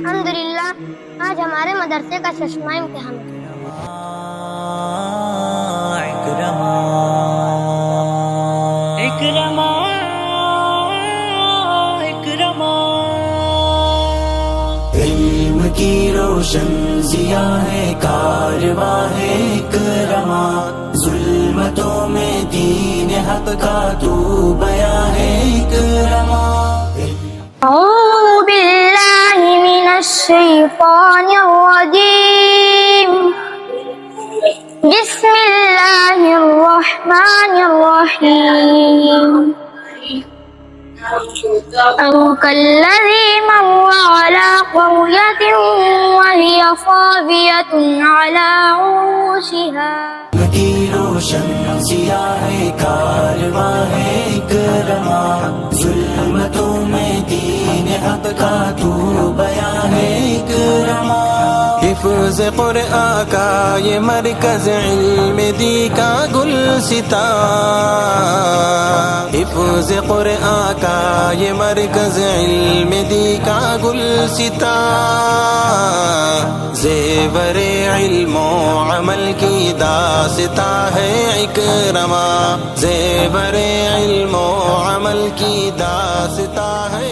الحمدللہ آج ہمارے مدرسے کا 6واں امتحان ہے۔ علم کی روشن ضیاء ہے کارواں ہے اکرما، ظلمتوں میں دین حق کا تو بیاں ہے اکرما۔ اعوذ باللہ من الشیطان الرجیم، بسم اللہ الرحمن الرحیم۔ أو كالذي مر على قرية وهي خاوية على عروشها۔ کی روشن ضیاء ہے کارواں ہے اکرما، ظلمتوں میں دین حق کا تو بیاں ہے اکرما۔ حفظ قرآن کا یہ مرکز علم دی کا گلستان، حفظ قرآن کا یہ مرکز علم دی کا گلستان، زیور علم و عمل کی داستاں ہے اکرما، زیور علم و عمل کی داستاں ہے